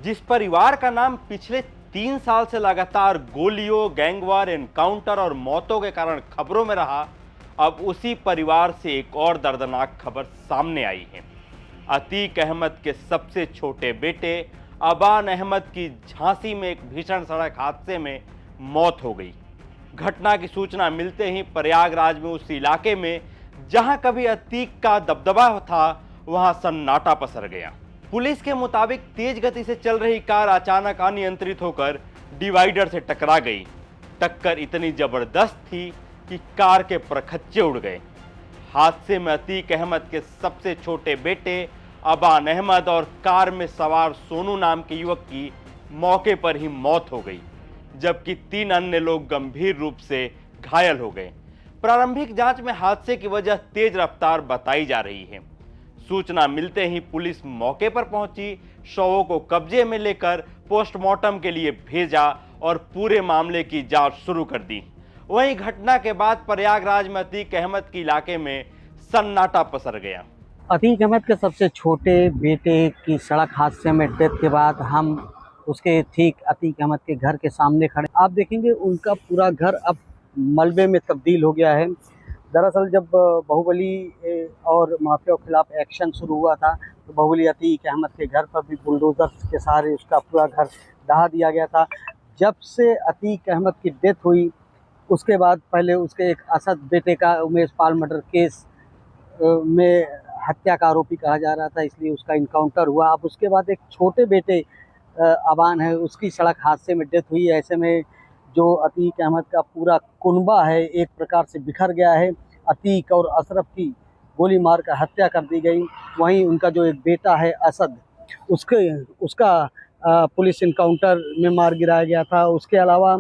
जिस परिवार का नाम पिछले 3 साल से लगातार गोलियों, गैंगवार, एनकाउंटर और मौतों के कारण खबरों में रहा, अब उसी परिवार से एक और दर्दनाक खबर सामने आई है। अतीक अहमद के सबसे छोटे बेटे अबान अहमद की झांसी में एक भीषण सड़क हादसे में मौत हो गई। घटना की सूचना मिलते ही प्रयागराज में उस इलाके में जहां कभी अतीक का दबदबा था, वहां सन्नाटा पसर गया। पुलिस के मुताबिक तेज गति से चल रही कार अचानक अनियंत्रित होकर डिवाइडर से टकरा गई। टक्कर इतनी जबरदस्त थी कि कार के परखच्चे उड़ गए। हादसे में अतीक अहमद के सबसे छोटे बेटे अबान अहमद और कार में सवार सोनू नाम के युवक की मौके पर ही मौत हो गई, जबकि 3 अन्य लोग गंभीर रूप से घायल हो गए। प्रारंभिक जांच में हादसे की वजह तेज रफ्तार बताई जा रही है। सूचना मिलते ही पुलिस मौके पर पहुंची, शवों को कब्जे में लेकर पोस्टमार्टम के लिए भेजा और पूरे मामले की जांच शुरू कर दी। वहीं घटना के बाद प्रयागराज में अतीक अहमद के इलाके में सन्नाटा पसर गया। अतीक अहमद के सबसे छोटे बेटे की सड़क हादसे में डेथ के बाद हम उसके ठीक अतीक अहमद के घर के सामने खड़े। आप देखेंगे उनका पूरा घर अब मलबे में तब्दील हो गया है। दरअसल जब बाहुबली और माफिया के खिलाफ एक्शन शुरू हुआ था तो बाहुबली अतीक अहमद के घर पर भी बुलडोजर के सहारे उसका पूरा घर ढहा दिया गया था। जब से अतीक अहमद की डेथ हुई उसके बाद पहले उसके एक असद बेटे का उमेश पाल मर्डर केस में हत्या का आरोपी कहा जा रहा था, इसलिए उसका इनकाउंटर हुआ। अब उसके बाद एक छोटे बेटे अबान है, उसकी सड़क हादसे में डेथ हुई। ऐसे में जो अतीक अहमद का पूरा कुनबा है एक प्रकार से बिखर गया है। अतीक और अशरफ की गोली मार कर हत्या कर दी गई। वहीं उनका जो एक बेटा है असद, उसका पुलिस इनकाउंटर में मार गिराया गया था। उसके अलावा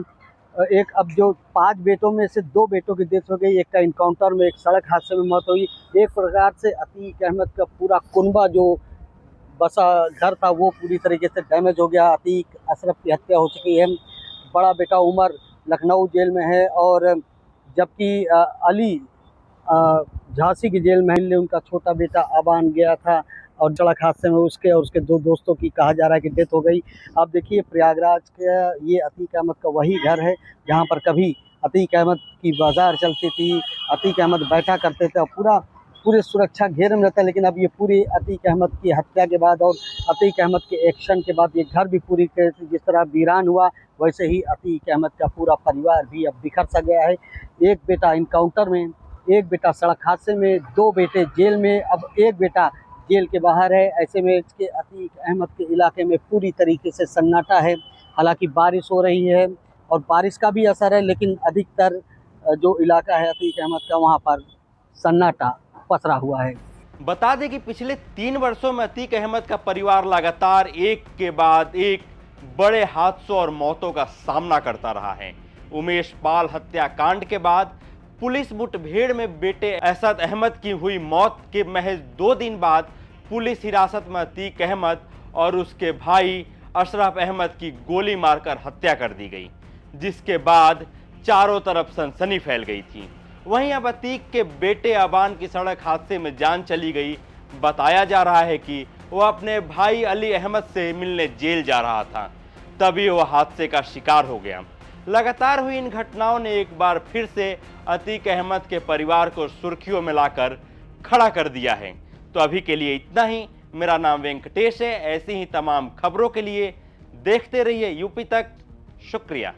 एक अब जो 5 बेटों में से 2 बेटों की डेथ हो गई, एक का इनकाउंटर में, एक सड़क हादसे में मौत हुई। एक प्रकार से अतीक अहमद का पूरा कुनबा जो बसा घर था वो पूरी तरीके से डैमेज हो गया। अतीक अशरफ की हत्या हो चुकी है। बड़ा बेटा उमर लखनऊ जेल में है और जबकि अली झांसी की जेल में है। उनका छोटा बेटा अबान गया था और सड़क हादसे में उसके और उसके 2 दोस्तों की कहा जा रहा है कि डेथ हो गई। आप देखिए प्रयागराज के ये अतीक अहमद का वही घर है जहाँ पर कभी अतीक अहमद की बाजार चलती थी, अतीक अहमद बैठा करते थे और पूरे सुरक्षा घेरे में रहता है। लेकिन अब ये पूरी अतीक अहमद की हत्या के बाद और अतीक अहमद के एक्शन के बाद ये घर भी पूरी जिस तरह वीरान हुआ, वैसे ही अतीक अहमद का पूरा परिवार भी अब बिखर सा गया है। एक बेटा इनकाउंटर में, एक बेटा सड़क हादसे में, 2 बेटे जेल में, अब एक बेटा जेल के बाहर है। ऐसे में इसके अतीक अहमद के इलाके में पूरी तरीके से सन्नाटा है। हालांकि बारिश हो रही है और बारिश का भी असर है, लेकिन अधिकतर जो इलाका है अतीक अहमद का वहाँ पर सन्नाटा पसरा हुआ है। बता दें कि पिछले 3 वर्षों में अतीक अहमद का परिवार लगातार एक के बाद एक बड़े हादसों और मौतों का सामना करता रहा है। उमेश पाल हत्याकांड के बाद पुलिस मुठभेड़ में बेटे असद अहमद की हुई मौत के महज 2 दिन बाद पुलिस हिरासत में अतीक अहमद और उसके भाई अशरफ अहमद की गोली मारकर हत्या कर दी गई, जिसके बाद चारों तरफ सनसनी फैल गई थी। वहीं अब अतीक के बेटे अबान की सड़क हादसे में जान चली गई। बताया जा रहा है कि वह अपने भाई अली अहमद से मिलने जेल जा रहा था, तभी वह हादसे का शिकार हो गया। लगातार हुई इन घटनाओं ने एक बार फिर से अतीक अहमद के परिवार को सुर्खियों में लाकर खड़ा कर दिया है। तो अभी के लिए इतना ही। मेरा नाम वेंकटेश है। ऐसी ही तमाम खबरों के लिए देखते रहिए यूपी तक। शुक्रिया।